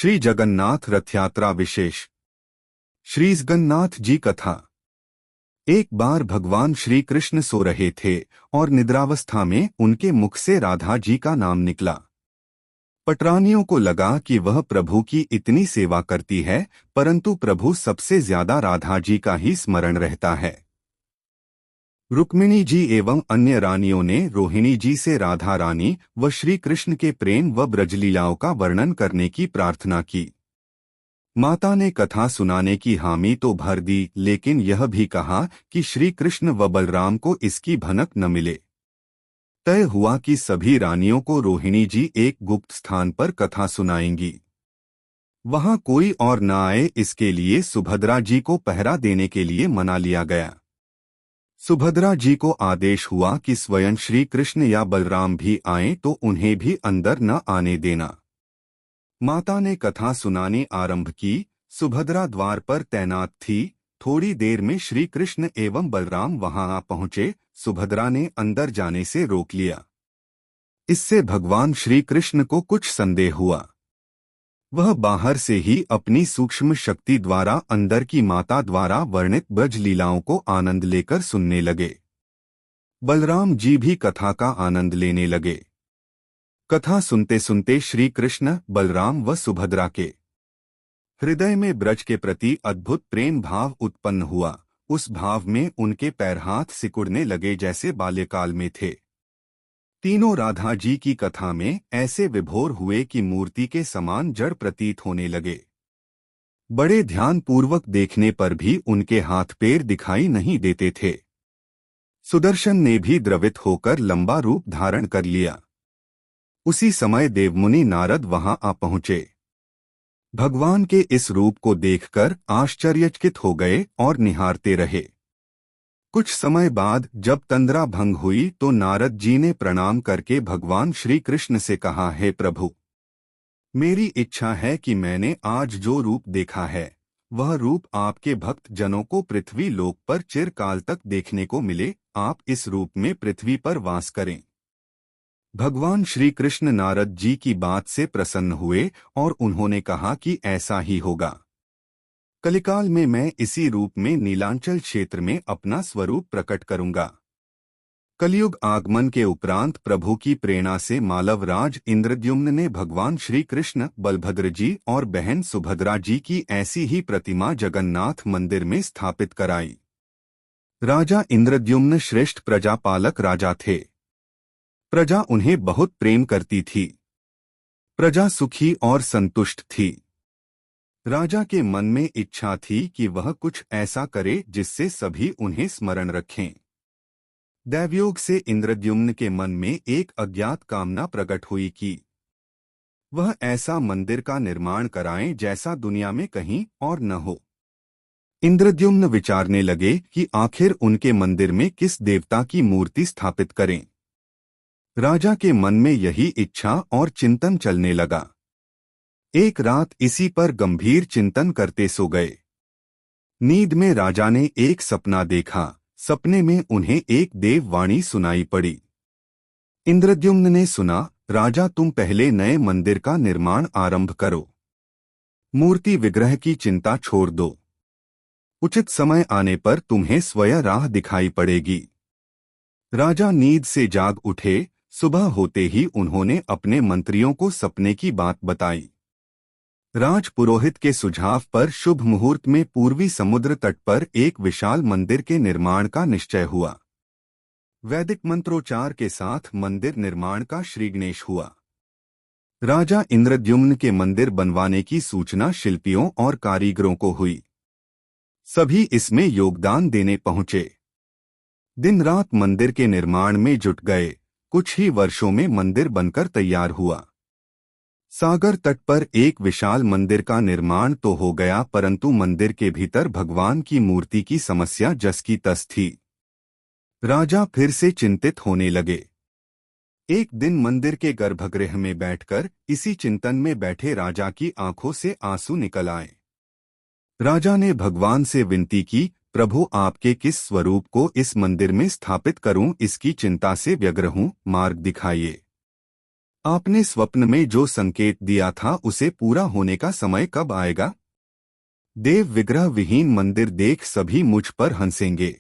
श्री जगन्नाथ रथ यात्रा विशेष। श्री जगन्नाथ जी कथा। एक बार भगवान श्री कृष्ण सो रहे थे और निद्रावस्था में उनके मुख से राधा जी का नाम निकला। पटरानियों को लगा कि वह प्रभु की इतनी सेवा करती है, परंतु प्रभु सबसे ज्यादा राधा जी का ही स्मरण रहता है। रुक्मिणी जी एवं अन्य रानियों ने रोहिणी जी से राधा रानी व श्री कृष्ण के प्रेम व ब्रजलीलाओं का वर्णन करने की प्रार्थना की। माता ने कथा सुनाने की हामी तो भर दी, लेकिन यह भी कहा कि श्री कृष्ण व बलराम को इसकी भनक न मिले। तय हुआ कि सभी रानियों को रोहिणी जी एक गुप्त स्थान पर कथा सुनाएंगी। वहां कोई और न आए, इसके लिए सुभद्रा जी को पहरा देने के लिए मना लिया गया। सुभद्रा जी को आदेश हुआ कि स्वयं श्री कृष्ण या बलराम भी आएं तो उन्हें भी अंदर न आने देना। माता ने कथा सुनानी आरंभ की। सुभद्रा द्वार पर तैनात थी। थोड़ी देर में श्री कृष्ण एवं बलराम वहां आ पहुंचे। सुभद्रा ने अंदर जाने से रोक लिया। इससे भगवान श्री कृष्ण को कुछ संदेह हुआ। वह बाहर से ही अपनी सूक्ष्म शक्ति द्वारा अंदर की माता द्वारा वर्णित ब्रज लीलाओं को आनंद लेकर सुनने लगे। बलराम जी भी कथा का आनंद लेने लगे। कथा सुनते सुनते श्री कृष्ण, बलराम व सुभद्रा के हृदय में ब्रज के प्रति अद्भुत प्रेम भाव उत्पन्न हुआ। उस भाव में उनके पैर हाथ सिकुड़ने लगे जैसे बाल्यकाल में थे। तीनों राधा जी की कथा में ऐसे विभोर हुए कि मूर्ति के समान जड़ प्रतीत होने लगे। बड़े ध्यान पूर्वक देखने पर भी उनके हाथ पैर दिखाई नहीं देते थे। सुदर्शन ने भी द्रवित होकर लंबा रूप धारण कर लिया। उसी समय देवमुनि नारद वहां आ पहुंचे। भगवान के इस रूप को देखकर आश्चर्यचकित हो गए और निहारते रहे। कुछ समय बाद जब तंद्रा भंग हुई तो नारद जी ने प्रणाम करके भगवान श्री कृष्ण से कहा, हे प्रभु, मेरी इच्छा है कि मैंने आज जो रूप देखा है वह रूप आपके भक्त जनों को पृथ्वी लोक पर चिरकाल तक देखने को मिले। आप इस रूप में पृथ्वी पर वास करें। भगवान श्री कृष्ण नारद जी की बात से प्रसन्न हुए और उन्होंने कहा कि ऐसा ही होगा। कलिकाल में मैं इसी रूप में नीलांचल क्षेत्र में अपना स्वरूप प्रकट करूंगा। कलयुग आगमन के उपरांत प्रभु की प्रेरणा से मालवराज इंद्रद्युम्न ने भगवान श्री कृष्ण, बलभद्र जी और बहन सुभद्रा जी की ऐसी ही प्रतिमा जगन्नाथ मंदिर में स्थापित कराई। राजा इंद्रद्युम्न श्रेष्ठ प्रजापालक राजा थे। प्रजा उन्हें बहुत प्रेम करती थी। प्रजा सुखी और संतुष्ट थी। राजा के मन में इच्छा थी कि वह कुछ ऐसा करे जिससे सभी उन्हें स्मरण रखें। दैवयोग से इंद्रद्युम्न के मन में एक अज्ञात कामना प्रकट हुई कि वह ऐसा मंदिर का निर्माण कराएं जैसा दुनिया में कहीं और न हो। इंद्रद्युम्न विचारने लगे कि आखिर उनके मंदिर में किस देवता की मूर्ति स्थापित करें। राजा के मन में यही इच्छा और चिंतन चलने लगा। एक रात इसी पर गंभीर चिंतन करते सो गए। नींद में राजा ने एक सपना देखा। सपने में उन्हें एक देववाणी सुनाई पड़ी। इंद्रद्युम्न ने सुना, राजा, तुम पहले नए मंदिर का निर्माण आरंभ करो। मूर्ति विग्रह की चिंता छोड़ दो। उचित समय आने पर तुम्हें स्वयं राह दिखाई पड़ेगी। राजा नींद से जाग उठे। सुबह होते ही उन्होंने अपने मंत्रियों को सपने की बात बताई। राजपुरोहित के सुझाव पर शुभ मुहूर्त में पूर्वी समुद्र तट पर एक विशाल मंदिर के निर्माण का निश्चय हुआ। वैदिक मंत्रोच्चार के साथ मंदिर निर्माण का श्रीगणेश हुआ। राजा इंद्रद्युम्न के मंदिर बनवाने की सूचना शिल्पियों और कारीगरों को हुई। सभी इसमें योगदान देने पहुंचे। दिन रात मंदिर के निर्माण में जुट गए। कुछ ही वर्षों में मंदिर बनकर तैयार हुआ। सागर तट पर एक विशाल मंदिर का निर्माण तो हो गया, परंतु मंदिर के भीतर भगवान की मूर्ति की समस्या जस की तस थी। राजा फिर से चिंतित होने लगे। एक दिन मंदिर के गर्भगृह में बैठकर इसी चिंतन में बैठे राजा की आंखों से आंसू निकल आए। राजा ने भगवान से विनती की, प्रभु, आपके किस स्वरूप को इस मंदिर में स्थापित करूं, इसकी चिंता से व्यग्र हूं, मार्ग दिखाइए। आपने स्वप्न में जो संकेत दिया था उसे पूरा होने का समय कब आएगा? देव विग्रह विहीन मंदिर देख सभी मुझ पर हंसेंगे।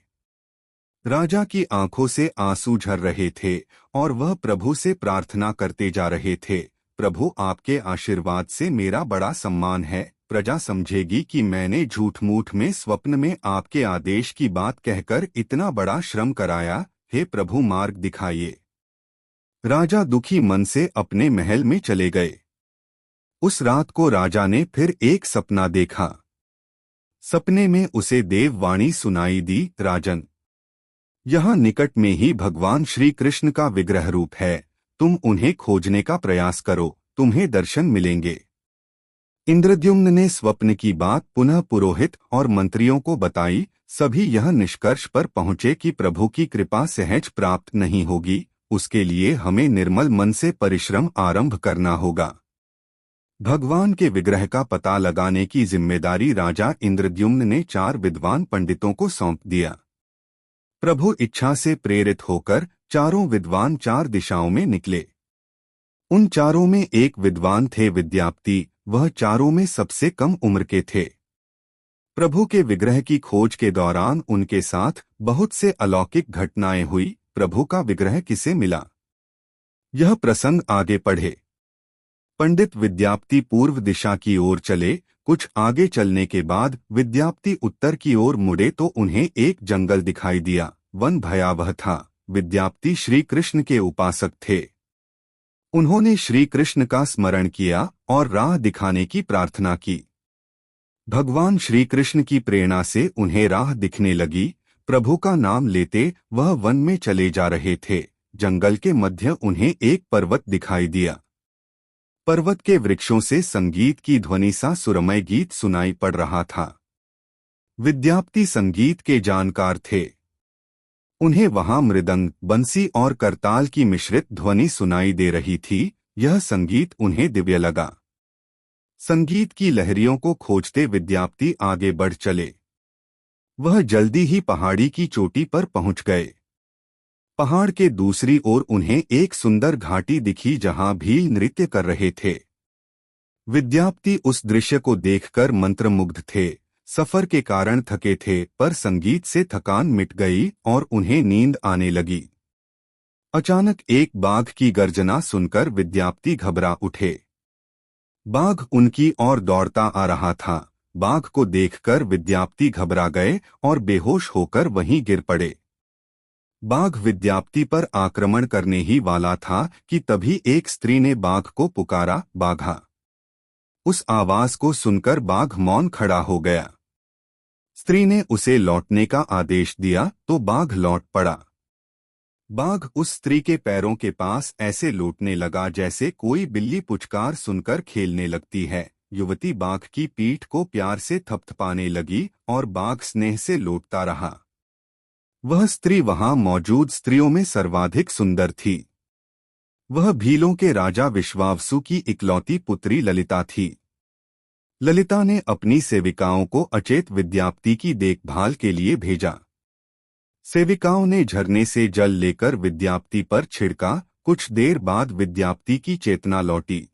राजा की आंखों से आंसू झर रहे थे और वह प्रभु से प्रार्थना करते जा रहे थे, प्रभु आपके आशीर्वाद से मेरा बड़ा सम्मान है। प्रजा समझेगी कि मैंने झूठ मूठ में स्वप्न में आपके आदेश की बात कहकर इतना बड़ा श्रम कराया। हे प्रभु मार्ग दिखाइए। राजा दुखी मन से अपने महल में चले गए। उस रात को राजा ने फिर एक सपना देखा। सपने में उसे देववाणी सुनाई दी, राजन, यहाँ निकट में ही भगवान श्री कृष्ण का विग्रह रूप है, तुम उन्हें खोजने का प्रयास करो, तुम्हें दर्शन मिलेंगे। इंद्रद्युम्न ने स्वप्न की बात पुनः पुरोहित और मंत्रियों को बताई। सभी यह निष्कर्ष पर पहुंचे कि प्रभु की कृपा सहज प्राप्त नहीं होगी, उसके लिए हमें निर्मल मन से परिश्रम आरंभ करना होगा। भगवान के विग्रह का पता लगाने की जिम्मेदारी राजा इंद्रद्युम्न ने 4 विद्वान पंडितों को सौंप दिया। प्रभु इच्छा से प्रेरित होकर चारों विद्वान 4 दिशाओं में निकले। उन चारों में एक विद्वान थे विद्यापति, वह चारों में सबसे कम उम्र के थे। प्रभु के विग्रह की खोज के दौरान उनके साथ बहुत से अलौकिक घटनाएं हुई। प्रभु का विग्रह किसे मिला, यह प्रसंग आगे पढ़े। पंडित विद्यापति पूर्व दिशा की ओर चले। कुछ आगे चलने के बाद विद्यापति उत्तर की ओर मुड़े तो उन्हें एक जंगल दिखाई दिया। वन भयावह था। विद्यापति श्री कृष्ण के उपासक थे। उन्होंने श्री कृष्ण का स्मरण किया और राह दिखाने की प्रार्थना की। भगवान श्री कृष्ण की प्रेरणा से उन्हें राह दिखने लगी। प्रभु का नाम लेते वह वन में चले जा रहे थे। जंगल के मध्य उन्हें एक पर्वत दिखाई दिया। पर्वत के वृक्षों से संगीत की ध्वनि सा सुरमय गीत सुनाई पड़ रहा था। विद्यापति संगीत के जानकार थे। उन्हें वहां मृदंग, बंसी और करताल की मिश्रित ध्वनि सुनाई दे रही थी। यह संगीत उन्हें दिव्य लगा। संगीत की लहरियों को खोजते विद्यापति आगे बढ़ चले। वह जल्दी ही पहाड़ी की चोटी पर पहुंच गए। पहाड़ के दूसरी ओर उन्हें एक सुंदर घाटी दिखी जहां भील नृत्य कर रहे थे। विद्यापति उस दृश्य को देखकर मंत्रमुग्ध थे। सफर के कारण थके थे, पर संगीत से थकान मिट गई और उन्हें नींद आने लगी। अचानक एक बाघ की गर्जना सुनकर विद्यापति घबरा उठे। बाघ उनकी ओर दौड़ता आ रहा था। बाघ को देखकर विद्यापति घबरा गए और बेहोश होकर वहीं गिर पड़े। बाघ विद्यापति पर आक्रमण करने ही वाला था कि तभी एक स्त्री ने बाघ को पुकारा, बाघा। उस आवाज को सुनकर बाघ मौन खड़ा हो गया। स्त्री ने उसे लौटने का आदेश दिया तो बाघ लौट पड़ा। बाघ उस स्त्री के पैरों के पास ऐसे लौटने लगा जैसे कोई बिल्ली पुचकार सुनकर खेलने लगती है। युवती बाघ की पीठ को प्यार से थपथपाने लगी और बाघ स्नेह से लौटता रहा। वह स्त्री वहां मौजूद स्त्रियों में सर्वाधिक सुंदर थी। वह भीलों के राजा विश्वावसु की इकलौती पुत्री ललिता थी। ललिता ने अपनी सेविकाओं को अचेत विद्यापति की देखभाल के लिए भेजा। सेविकाओं ने झरने से जल लेकर विद्यापति पर छिड़का। कुछ देर बाद विद्यापति की चेतना लौटी।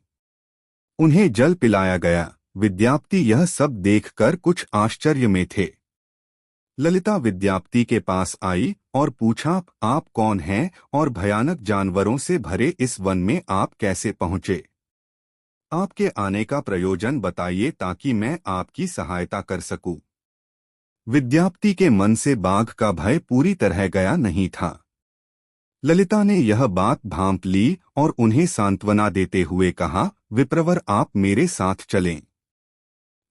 उन्हें जल पिलाया गया। विद्यापति यह सब देखकर कुछ आश्चर्य में थे। ललिता विद्यापति के पास आई और पूछा, आप कौन हैं और भयानक जानवरों से भरे इस वन में आप कैसे पहुंचे? आपके आने का प्रयोजन बताइए ताकि मैं आपकी सहायता कर सकूं। विद्यापति के मन से बाघ का भय पूरी तरह गया नहीं था। ललिता ने यह बात भांप ली और उन्हें सांत्वना देते हुए कहा, विप्रवर आप मेरे साथ चलें।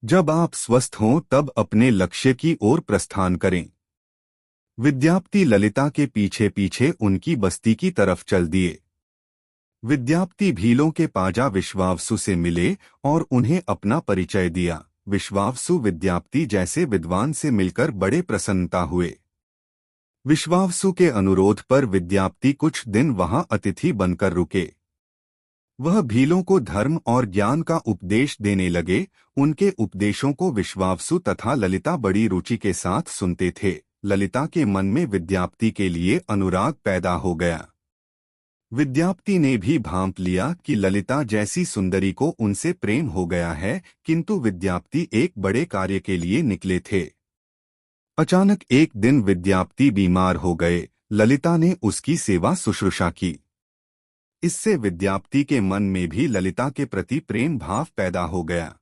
जब आप स्वस्थ हों तब अपने लक्ष्य की ओर प्रस्थान करें। विद्यापति ललिता के पीछे पीछे उनकी बस्ती की तरफ चल दिए। विद्यापति भीलों के पाजा विश्वावसु से मिले और उन्हें अपना परिचय दिया। विश्वावसु विद्यापति जैसे विद्वान से मिलकर बड़े प्रसन्नता हुए। विश्वावसु के अनुरोध पर विद्यापति कुछ दिन वहां अतिथि बनकर रुके। वह भीलों को धर्म और ज्ञान का उपदेश देने लगे। उनके उपदेशों को विश्वावसु तथा ललिता बड़ी रुचि के साथ सुनते थे। ललिता के मन में विद्यापति के लिए अनुराग पैदा हो गया। विद्यापति ने भी भांप लिया कि ललिता जैसी सुंदरी को उनसे प्रेम हो गया है, किंतु विद्यापति एक बड़े कार्य के लिए निकले थे। अचानक एक दिन विद्यापति बीमार हो गए। ललिता ने उसकी सेवा शुश्रूषा की। इससे विद्यापति के मन में भी ललिता के प्रति प्रेम भाव पैदा हो गया।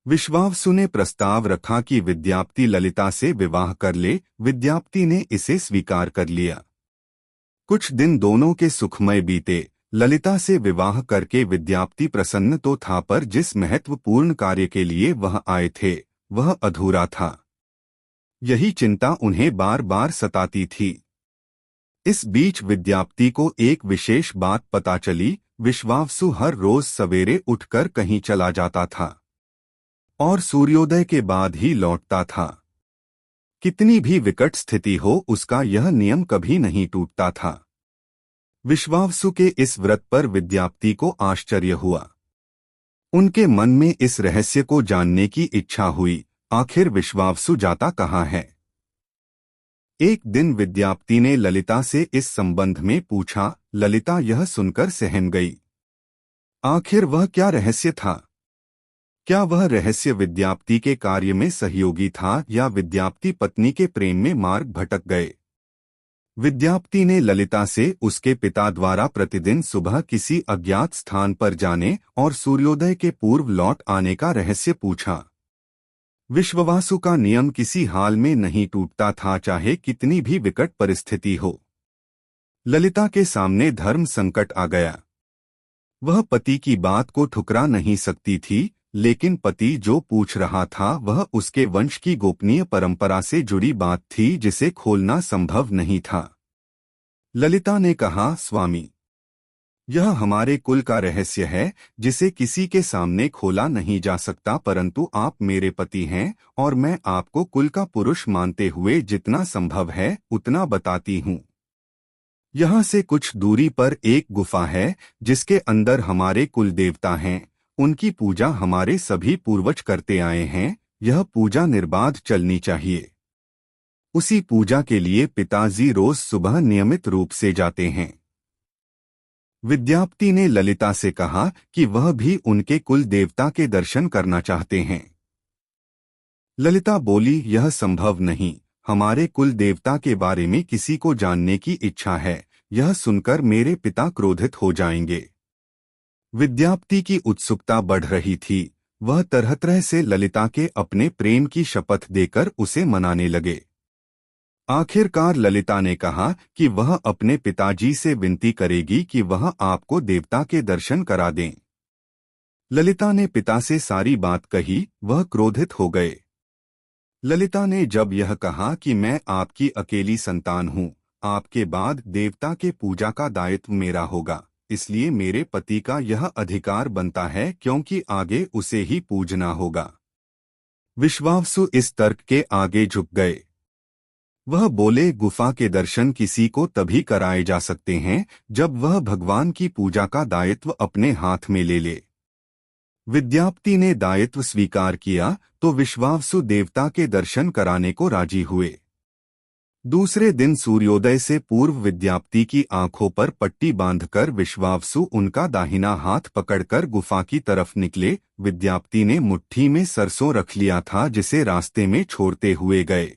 विश्वावसु ने प्रस्ताव रखा कि विद्यापति ललिता से विवाह कर ले। विद्यापति ने इसे स्वीकार कर लिया। कुछ दिन दोनों के सुखमय बीते। ललिता से विवाह करके विद्यापति प्रसन्न तो था, पर जिस महत्वपूर्ण कार्य के लिए वह आए थे वह अधूरा था। यही चिंता उन्हें बार बार सताती थी। इस बीच विद्यापति को एक विशेष बात पता चली। विश्वावसु हर रोज सवेरे उठकर कहीं चला जाता था और सूर्योदय के बाद ही लौटता था। कितनी भी विकट स्थिति हो, उसका यह नियम कभी नहीं टूटता था। विश्वावसु के इस व्रत पर विद्यापति को आश्चर्य हुआ। उनके मन में इस रहस्य को जानने की इच्छा हुई, आखिर विश्वावसु जाता कहाँ है। एक दिन विद्यापति ने ललिता से इस संबंध में पूछा। ललिता यह सुनकर सहम गई। आखिर वह क्या रहस्य था? क्या वह रहस्य विद्यापति के कार्य में सहयोगी था या विद्यापति पत्नी के प्रेम में मार्ग भटक गए? विद्यापति ने ललिता से उसके पिता द्वारा प्रतिदिन सुबह किसी अज्ञात स्थान पर जाने और सूर्योदय के पूर्व लौट आने का रहस्य पूछा। विश्वावसु का नियम किसी हाल में नहीं टूटता था, चाहे कितनी भी विकट परिस्थिति हो। ललिता के सामने धर्म संकट आ गया। वह पति की बात को ठुकरा नहीं सकती थी, लेकिन पति जो पूछ रहा था वह उसके वंश की गोपनीय परंपरा से जुड़ी बात थी, जिसे खोलना संभव नहीं था। ललिता ने कहा, स्वामी, यह हमारे कुल का रहस्य है जिसे किसी के सामने खोला नहीं जा सकता, परंतु आप मेरे पति हैं और मैं आपको कुल का पुरुष मानते हुए जितना संभव है उतना बताती हूँ। यहाँ से कुछ दूरी पर एक गुफा है जिसके अंदर हमारे कुल देवता हैं। उनकी पूजा हमारे सभी पूर्वज करते आए हैं। यह पूजा निर्बाध चलनी चाहिए। उसी पूजा के लिए पिताजी रोज सुबह नियमित रूप से जाते हैं। विद्यापति ने ललिता से कहा कि वह भी उनके कुल देवता के दर्शन करना चाहते हैं। ललिता बोली, यह संभव नहीं। हमारे कुल देवता के बारे में किसी को जानने की इच्छा है। यह सुनकर मेरे पिता क्रोधित हो जाएंगे। विद्यापति की उत्सुकता बढ़ रही थी। वह तरह तरह से ललिता के अपने प्रेम की शपथ देकर उसे मनाने लगे। आखिरकार ललिता ने कहा कि वह अपने पिताजी से विनती करेगी कि वह आपको देवता के दर्शन करा दें। ललिता ने पिता से सारी बात कही। वह क्रोधित हो गए। ललिता ने जब यह कहा कि मैं आपकी अकेली संतान हूँ, आपके बाद देवता के पूजा का दायित्व मेरा होगा, इसलिए मेरे पति का यह अधिकार बनता है क्योंकि आगे उसे ही पूजना होगा। विश्वावसु इस तर्क के आगे झुक गए। वह बोले, गुफा के दर्शन किसी को तभी कराए जा सकते हैं जब वह भगवान की पूजा का दायित्व अपने हाथ में ले ले। विद्यापति ने दायित्व स्वीकार किया तो विश्वावसु देवता के दर्शन कराने को राजी हुए। दूसरे दिन सूर्योदय से पूर्व विद्यापति की आंखों पर पट्टी बांधकर विश्वावसु उनका दाहिना हाथ पकड़कर गुफा की तरफ निकले। विद्यापति ने मुट्ठी में सरसों रख लिया था, जिसे रास्ते में छोड़ते हुए गए।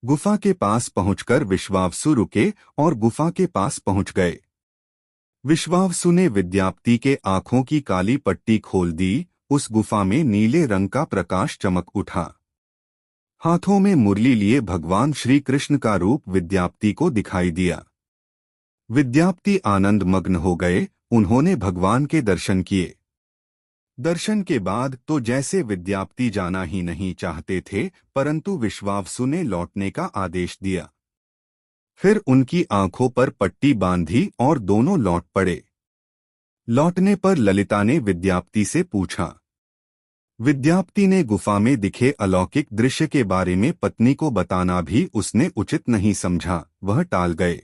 गुफा के पास पहुंचकर विश्वावसु रुके और गुफा के पास पहुंच गए। विश्वावसु ने विद्यापति के आंखों की काली पट्टी खोल दी। उस गुफा में नीले रंग का प्रकाश चमक उठा। हाथों में मुरली लिए भगवान श्री कृष्ण का रूप विद्यापति को दिखाई दिया। विद्यापति आनंद मग्न हो गए। उन्होंने भगवान के दर्शन किए। दर्शन के बाद तो जैसे विद्यापति जाना ही नहीं चाहते थे, परंतु विश्वावसु ने लौटने का आदेश दिया। फिर उनकी आंखों पर पट्टी बांधी और दोनों लौट पड़े। लौटने पर ललिता ने विद्यापति से पूछा। विद्यापति ने गुफा में दिखे अलौकिक दृश्य के बारे में पत्नी को बताना भी उसने उचित नहीं समझा। वह टाल गए।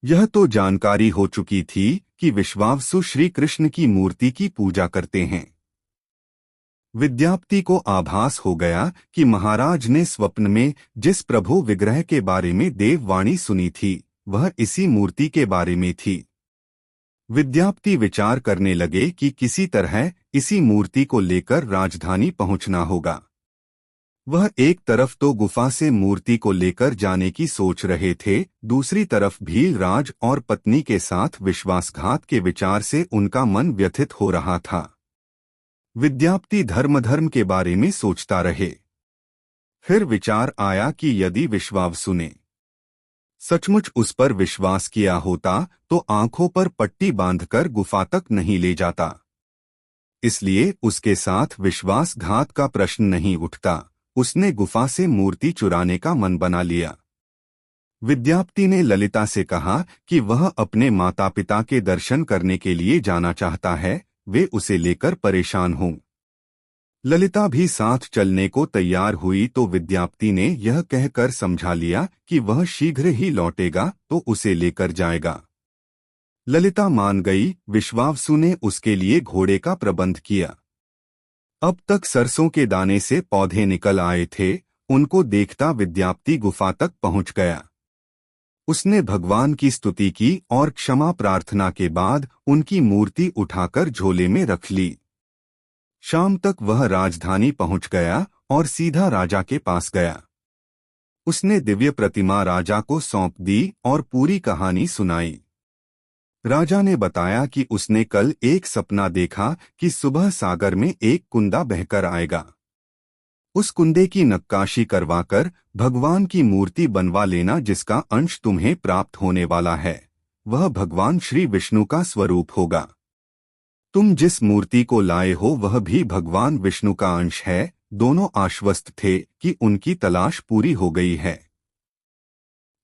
यह तो जानकारी हो चुकी थी कि विश्वावसु श्री कृष्ण की मूर्ति की पूजा करते हैं। विद्यापति को आभास हो गया कि महाराज ने स्वप्न में जिस प्रभु विग्रह के बारे में देववाणी सुनी थी वह इसी मूर्ति के बारे में थी। विद्यापति विचार करने लगे कि किसी तरह इसी मूर्ति को लेकर राजधानी पहुंचना होगा। वह एक तरफ तो गुफा से मूर्ति को लेकर जाने की सोच रहे थे, दूसरी तरफ भील राज और पत्नी के साथ विश्वासघात के विचार से उनका मन व्यथित हो रहा था। विद्यापति धर्म के बारे में सोचता रहे। फिर विचार आया कि यदि विश्वावसु ने सचमुच उस पर विश्वास किया होता तो आंखों पर पट्टी बांधकर गुफा तक नहीं ले जाता। इसलिए उसके साथ विश्वासघात का प्रश्न नहीं उठता। उसने गुफा से मूर्ति चुराने का मन बना लिया। विद्यापति ने ललिता से कहा कि वह अपने माता पिता के दर्शन करने के लिए जाना चाहता है, वे उसे लेकर परेशान हों। ललिता भी साथ चलने को तैयार हुई तो विद्यापति ने यह कहकर समझा लिया कि वह शीघ्र ही लौटेगा तो उसे लेकर जाएगा। ललिता मान गई। विश्वावसु ने उसके लिए घोड़े का प्रबंध किया। अब तक सरसों के दाने से पौधे निकल आए थे। उनको देखता विद्यापति गुफा तक पहुंच गया। उसने भगवान की स्तुति की और क्षमा प्रार्थना के बाद उनकी मूर्ति उठाकर झोले में रख ली। शाम तक वह राजधानी पहुंच गया और सीधा राजा के पास गया। उसने दिव्य प्रतिमा राजा को सौंप दी और पूरी कहानी सुनाई। राजा ने बताया कि उसने कल एक सपना देखा कि सुबह सागर में एक कुंदा बहकर आएगा। उस कुंदे की नक्काशी करवाकर भगवान की मूर्ति बनवा लेना, जिसका अंश तुम्हें प्राप्त होने वाला है वह भगवान श्री विष्णु का स्वरूप होगा। तुम जिस मूर्ति को लाए हो वह भी भगवान विष्णु का अंश है। दोनों आश्वस्त थे कि उनकी तलाश पूरी हो गई है।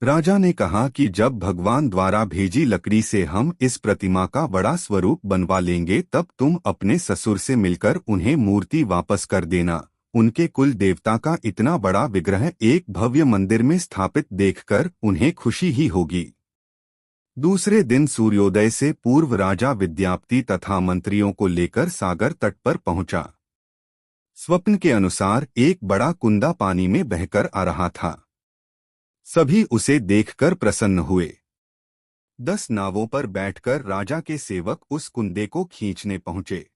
राजा ने कहा कि जब भगवान द्वारा भेजी लकड़ी से हम इस प्रतिमा का बड़ा स्वरूप बनवा लेंगे तब तुम अपने ससुर से मिलकर उन्हें मूर्ति वापस कर देना। उनके कुल देवता का इतना बड़ा विग्रह एक भव्य मंदिर में स्थापित देखकर उन्हें खुशी ही होगी। दूसरे दिन सूर्योदय से पूर्व राजा विद्यापति तथा मंत्रियों को लेकर सागर तट पर पहुंचा। स्वप्न के अनुसार एक बड़ा कुंदा पानी में बहकर आ रहा था। सभी उसे देखकर प्रसन्न हुए। 10 नावों पर बैठकर राजा के सेवक उस कुंदे को खींचने पहुंचे।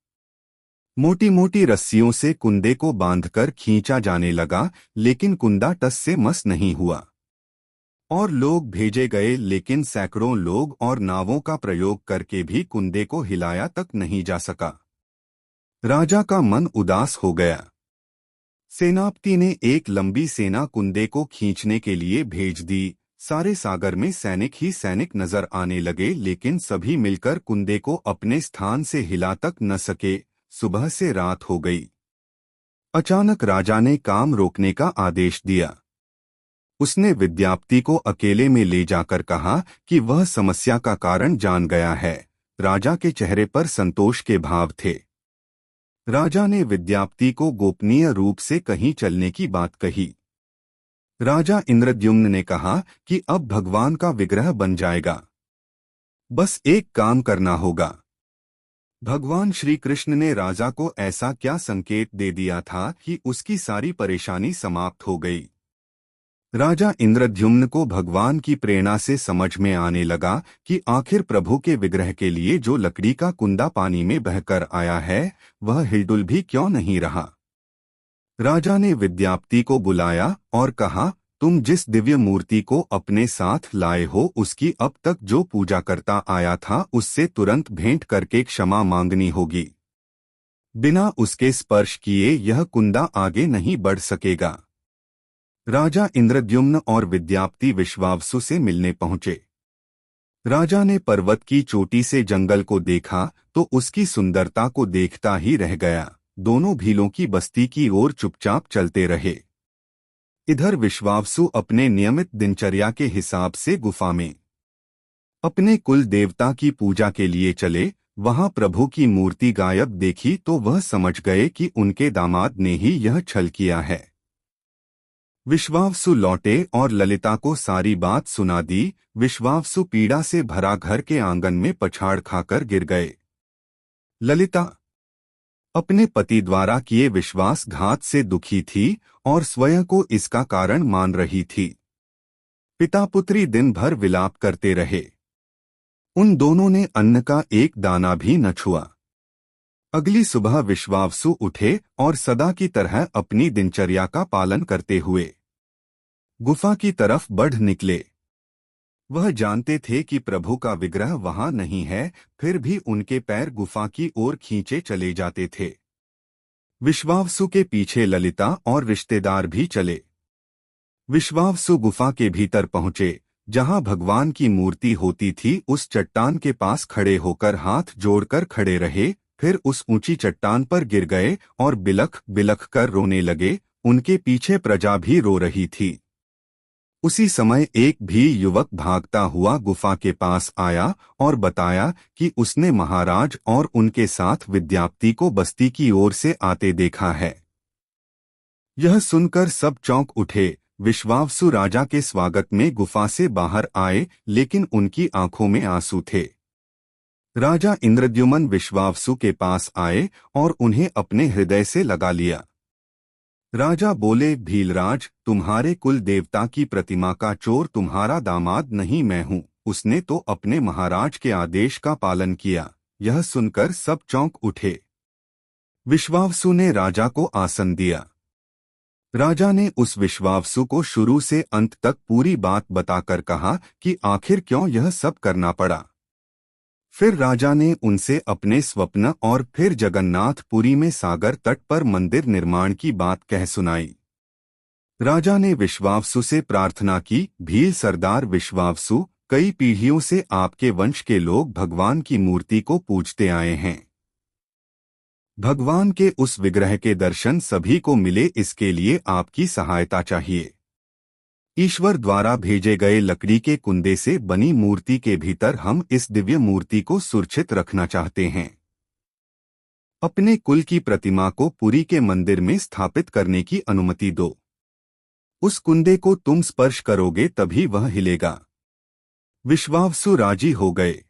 मोटी मोटी रस्सियों से कुंदे को बांधकर खींचा जाने लगा, लेकिन कुंदा टस से मस नहीं हुआ। और लोग भेजे गए, लेकिन सैकड़ों लोग और नावों का प्रयोग करके भी कुंदे को हिलाया तक नहीं जा सका। राजा का मन उदास हो गया। सेनापति ने एक लंबी सेना कुंदे को खींचने के लिए भेज दी। सारे सागर में सैनिक ही सैनिक नजर आने लगे, लेकिन सभी मिलकर कुंदे को अपने स्थान से हिला तक न सके। सुबह से रात हो गई। अचानक राजा ने काम रोकने का आदेश दिया। उसने विद्यापति को अकेले में ले जाकर कहा कि वह समस्या का कारण जान गया है। राजा के चेहरे पर संतोष के भाव थे। राजा ने विद्यापति को गोपनीय रूप से कहीं चलने की बात कही। राजा इंद्रद्युम्न ने कहा कि अब भगवान का विग्रह बन जाएगा, बस एक काम करना होगा। भगवान श्री कृष्ण ने राजा को ऐसा क्या संकेत दे दिया था कि उसकी सारी परेशानी समाप्त हो गई। राजा इंद्रद्युम्न को भगवान की प्रेरणा से समझ में आने लगा कि आखिर प्रभु के विग्रह के लिए जो लकड़ी का कुंदा पानी में बहकर आया है वह हिलडुल भी क्यों नहीं रहा। राजा ने विद्यापति को बुलाया और कहा, तुम जिस दिव्य मूर्ति को अपने साथ लाए हो उसकी अब तक जो पूजा करता आया था उससे तुरंत भेंट करके क्षमा मांगनी होगी। बिना उसके स्पर्श किए यह कुंदा आगे नहीं बढ़ सकेगा। राजा इंद्रद्युम्न और विद्यापति विश्वावसु से मिलने पहुंचे। राजा ने पर्वत की चोटी से जंगल को देखा तो उसकी सुंदरता को देखता ही रह गया। दोनों भीलों की बस्ती की ओर चुपचाप चलते रहे। इधर विश्वावसु अपने नियमित दिनचर्या के हिसाब से गुफा में अपने कुल देवता की पूजा के लिए चले। वहां प्रभु की मूर्ति गायब देखी तो वह समझ गए कि उनके दामाद ने ही यह छल किया है। विश्वावसु लौटे और ललिता को सारी बात सुना दी। विश्वावसु पीड़ा से भरा घर के आंगन में पछाड़ खाकर गिर गए। ललिता अपने पति द्वारा किए विश्वासघात से दुखी थी और स्वयं को इसका कारण मान रही थी। पिता पुत्री दिन भर विलाप करते रहे। उन दोनों ने अन्न का एक दाना भी न छुआ। अगली सुबह विश्वावसु उठे और सदा की तरह अपनी दिनचर्या का पालन करते हुए गुफा की तरफ बढ़ निकले। वह जानते थे कि प्रभु का विग्रह वहां नहीं है, फिर भी उनके पैर गुफा की ओर खींचे चले जाते थे। विश्वावसु के पीछे ललिता और रिश्तेदार भी चले। विश्वावसु गुफा के भीतर पहुंचे, जहां भगवान की मूर्ति होती थी। उस चट्टान के पास खड़े होकर हाथ जोड़कर खड़े रहे, फिर उस ऊंची चट्टान पर गिर गए और बिलख बिलख कर रोने लगे। उनके पीछे प्रजा भी रो रही थी। उसी समय एक भी युवक भागता हुआ गुफा के पास आया और बताया कि उसने महाराज और उनके साथ विद्यापति को बस्ती की ओर से आते देखा है। यह सुनकर सब चौंक उठे। विश्वावसु राजा के स्वागत में गुफा से बाहर आए, लेकिन उनकी आंखों में आंसू थे। राजा इंद्रद्युमन विश्वावसु के पास आए और उन्हें अपने हृदय से लगा लिया। राजा बोले, भीलराज, तुम्हारे कुल देवता की प्रतिमा का चोर तुम्हारा दामाद नहीं, मैं हूँ। उसने तो अपने महाराज के आदेश का पालन किया। यह सुनकर सब चौंक उठे। विश्वावसु ने राजा को आसन दिया। राजा ने उस विश्वावसु को शुरू से अंत तक पूरी बात बताकर कहा कि आखिर क्यों यह सब करना पड़ा। फिर राजा ने उनसे अपने स्वप्न और फिर जगन्नाथपुरी में सागर तट पर मंदिर निर्माण की बात कह सुनाई। राजा ने विश्वावसु से प्रार्थना की, भील सरदार विश्वावसु, कई पीढ़ियों से आपके वंश के लोग भगवान की मूर्ति को पूजते आए हैं। भगवान के उस विग्रह के दर्शन सभी को मिले, इसके लिए आपकी सहायता चाहिए। ईश्वर द्वारा भेजे गए लकड़ी के कुंदे से बनी मूर्ति के भीतर हम इस दिव्य मूर्ति को सुरक्षित रखना चाहते हैं। अपने कुल की प्रतिमा को पुरी के मंदिर में स्थापित करने की अनुमति दो। उस कुंदे को तुम स्पर्श करोगे तभी वह हिलेगा। विश्वावसु राजी हो गए।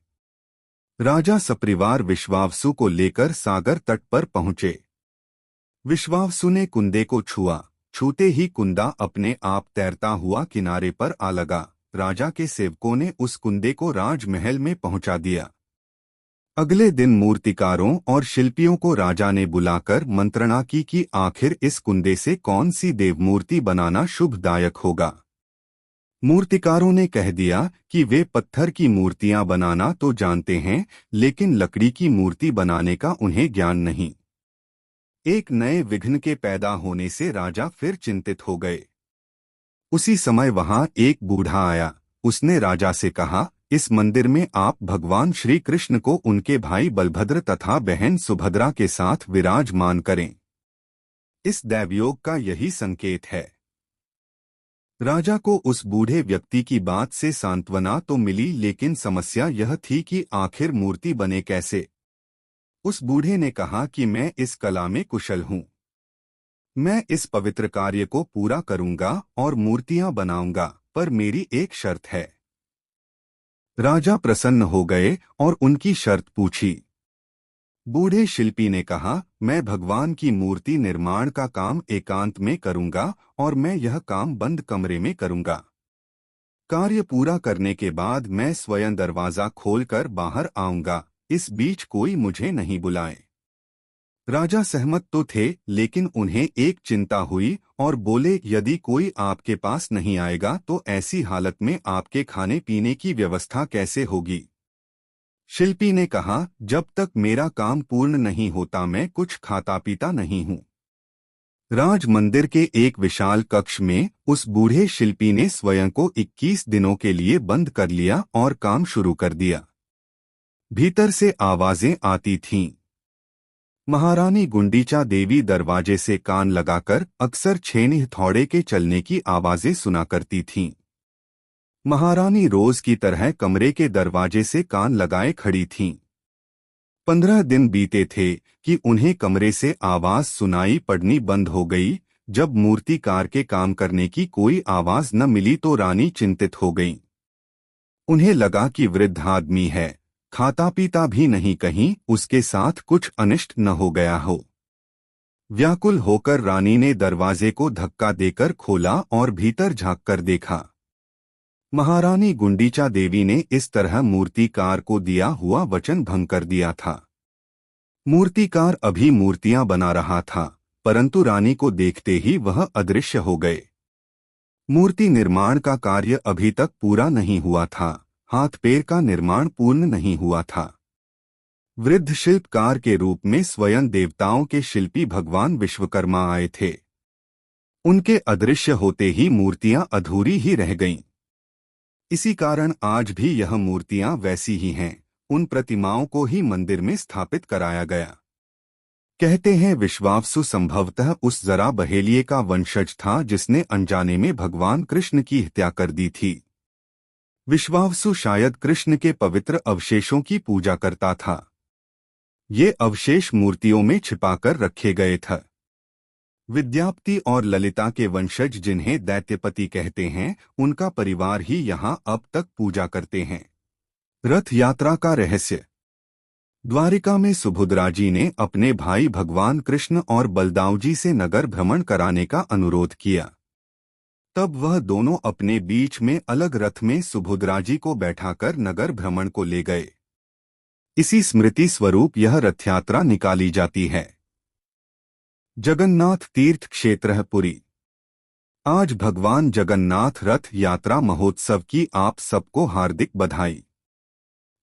राजा सपरिवार विश्वावसु को लेकर सागर तट पर पहुंचे। विश्वावसु ने कुंदे को छुआ। छूते ही कुंदा अपने आप तैरता हुआ किनारे पर आ लगा। राजा के सेवकों ने उस कुंदे को राजमहल में पहुंचा दिया। अगले दिन मूर्तिकारों और शिल्पियों को राजा ने बुलाकर मंत्रणा की कि आखिर इस कुंदे से कौन सी देवमूर्ति बनाना शुभदायक होगा। मूर्तिकारों ने कह दिया कि वे पत्थर की मूर्तियां बनाना तो जानते हैं, लेकिन लकड़ी की मूर्ति बनाने का उन्हें ज्ञान नहीं। एक नए विघ्न के पैदा होने से राजा फिर चिंतित हो गए। उसी समय वहां एक बूढ़ा आया। उसने राजा से कहा, इस मंदिर में आप भगवान श्री कृष्ण को उनके भाई बलभद्र तथा बहन सुभद्रा के साथ विराजमान करें। इस दैवयोग का यही संकेत है। राजा को उस बूढ़े व्यक्ति की बात से सांत्वना तो मिली, लेकिन समस्या यह थी कि आखिर मूर्ति बने कैसे। उस बूढ़े ने कहा कि मैं इस कला में कुशल हूँ। मैं इस पवित्र कार्य को पूरा करूंगा और मूर्तियां बनाऊंगा, पर मेरी एक शर्त है। राजा प्रसन्न हो गए और उनकी शर्त पूछी। बूढ़े शिल्पी ने कहा, मैं भगवान की मूर्ति निर्माण का काम एकांत में करूंगा और मैं यह काम बंद कमरे में करूंगा। कार्य पूरा करने के बाद मैं स्वयं दरवाजा खोलकर बाहर आऊंगा। इस बीच कोई मुझे नहीं बुलाए। राजा सहमत तो थे, लेकिन उन्हें एक चिंता हुई और बोले, यदि कोई आपके पास नहीं आएगा तो ऐसी हालत में आपके खाने पीने की व्यवस्था कैसे होगी। शिल्पी ने कहा, जब तक मेरा काम पूर्ण नहीं होता मैं कुछ खाता पीता नहीं हूँ। राज मंदिर के एक विशाल कक्ष में उस बूढ़े शिल्पी ने स्वयं को 21 दिनों के लिए बंद कर लिया और काम शुरू कर दिया। भीतर से आवाजें आती थीं। महारानी गुंडीचा देवी दरवाजे से कान लगाकर अक्सर छेनी हथौड़े के चलने की आवाजें सुना करती थीं। महारानी रोज की तरह कमरे के दरवाजे से कान लगाए खड़ी थीं। 15 दिन बीते थे कि उन्हें कमरे से आवाज सुनाई पड़नी बंद हो गई। जब मूर्तिकार के काम करने की कोई आवाज न मिली तो रानी चिंतित हो गईं। उन्हें लगा कि वृद्ध आदमी है, खाता पीता भी नहीं, कहीं उसके साथ कुछ अनिष्ट न हो गया हो। व्याकुल होकर रानी ने दरवाजे को धक्का देकर खोला और भीतर झांककर देखा। महारानी गुंडीचा देवी ने इस तरह मूर्तिकार को दिया हुआ वचन भंग कर दिया था। मूर्तिकार अभी मूर्तियां बना रहा था, परंतु रानी को देखते ही वह अदृश्य हो गए। मूर्ति निर्माण का कार्य अभी तक पूरा नहीं हुआ था, हाथ पैर का निर्माण पूर्ण नहीं हुआ था। वृद्ध शिल्पकार के रूप में स्वयं देवताओं के शिल्पी भगवान विश्वकर्मा आए थे। उनके अदृश्य होते ही मूर्तियां अधूरी ही रह गईं। इसी कारण आज भी यह मूर्तियां वैसी ही हैं। उन प्रतिमाओं को ही मंदिर में स्थापित कराया गया। कहते हैं विश्वावसु संभवतः उस जरा बहेलिये का वंशज था जिसने अनजाने में भगवान कृष्ण की हत्या कर दी थी। विश्वावसु शायद कृष्ण के पवित्र अवशेषों की पूजा करता था। ये अवशेष मूर्तियों में छिपाकर रखे गए थे। विद्यापति और ललिता के वंशज जिन्हें दैत्यपति कहते हैं, उनका परिवार ही यहाँ अब तक पूजा करते हैं। रथ यात्रा का रहस्य। द्वारिका में सुभद्रा जी ने अपने भाई भगवान कृष्ण और बलदाऊ जी से नगर भ्रमण कराने का अनुरोध किया। तब वह दोनों अपने बीच में अलग रथ में सुभद्रा जी को बैठाकर नगर भ्रमण को ले गए। इसी स्मृति स्वरूप यह रथ यात्रा निकाली जाती है। जगन्नाथ तीर्थ क्षेत्र पुरी। आज भगवान जगन्नाथ रथ यात्रा महोत्सव की आप सबको हार्दिक बधाई।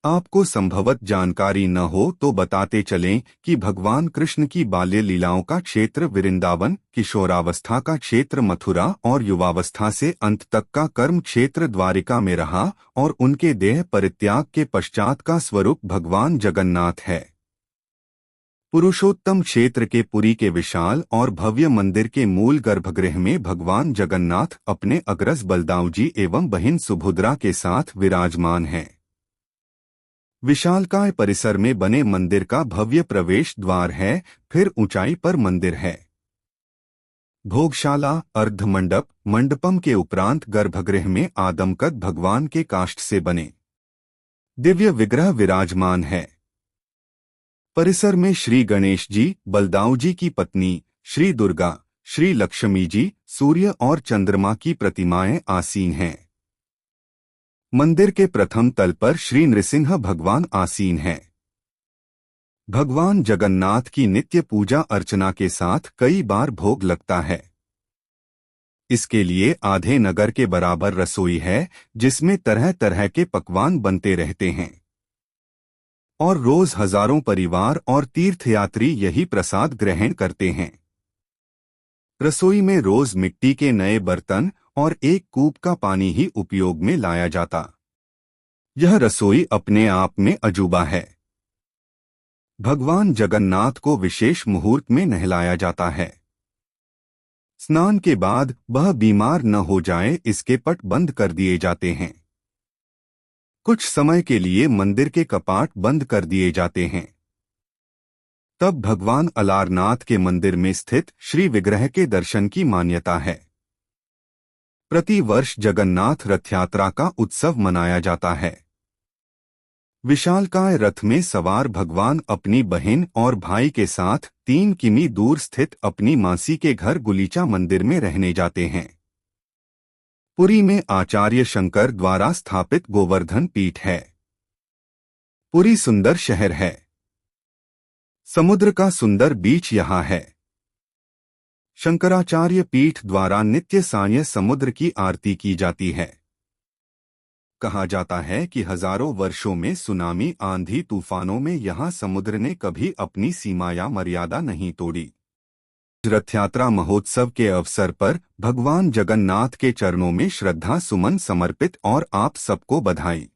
आपको संभवत जानकारी न हो तो बताते चलें कि भगवान कृष्ण की बाल्य लीलाओं का क्षेत्र वृंदावन, किशोरावस्था का क्षेत्र मथुरा और युवावस्था से अंत तक का कर्म क्षेत्र द्वारिका में रहा और उनके देह परित्याग के पश्चात का स्वरूप भगवान जगन्नाथ है। पुरुषोत्तम क्षेत्र के पुरी के विशाल और भव्य मंदिर के मूल गर्भगृह में भगवान जगन्नाथ अपने अग्रज बलदाऊ जी एवं बहिन सुभद्रा के साथ विराजमान हैं। विशालकाय परिसर में बने मंदिर का भव्य प्रवेश द्वार है, फिर ऊंचाई पर मंदिर है। भोगशाला, अर्धमंडप, मंडपम के उपरांत गर्भगृह में आदमकद भगवान के काष्ठ से बने दिव्य विग्रह विराजमान है। परिसर में श्री गणेश जी, बलदाऊ जी की पत्नी श्री दुर्गा, श्री लक्ष्मी जी, सूर्य और चंद्रमा की प्रतिमाएं आसीन हैं। मंदिर के प्रथम तल पर श्री नृसिंह भगवान आसीन हैं। भगवान जगन्नाथ की नित्य पूजा अर्चना के साथ कई बार भोग लगता है। इसके लिए आधे नगर के बराबर रसोई है, जिसमें तरह तरह के पकवान बनते रहते हैं और रोज हजारों परिवार और तीर्थयात्री यही प्रसाद ग्रहण करते हैं। रसोई में रोज मिट्टी के नए बर्तन और एक कूप का पानी ही उपयोग में लाया जाता। यह रसोई अपने आप में अजूबा है। भगवान जगन्नाथ को विशेष मुहूर्त में नहलाया जाता है। स्नान के बाद वह बीमार न हो जाए इसके पट बंद कर दिए जाते हैं। कुछ समय के लिए मंदिर के कपाट बंद कर दिए जाते हैं। तब भगवान अलारनाथ के मंदिर में स्थित श्री विग्रह के दर्शन की मान्यता है। प्रति वर्ष जगन्नाथ रथ यात्रा का उत्सव मनाया जाता है। विशालकाय रथ में सवार भगवान अपनी बहन और भाई के साथ 3 किमी दूर स्थित अपनी मासी के घर गुलीचा मंदिर में रहने जाते हैं। पुरी में आचार्य शंकर द्वारा स्थापित गोवर्धन पीठ है। पुरी सुंदर शहर है। समुद्र का सुंदर बीच यहाँ है। शंकराचार्य पीठ द्वारा नित्य सायं समुद्र की आरती की जाती है। कहा जाता है कि हजारों वर्षों में सुनामी, आंधी तूफानों में यहाँ समुद्र ने कभी अपनी सीमा या मर्यादा नहीं तोड़ी। रथ यात्रा महोत्सव के अवसर पर भगवान जगन्नाथ के चरणों में श्रद्धा सुमन समर्पित और आप सबको बधाई।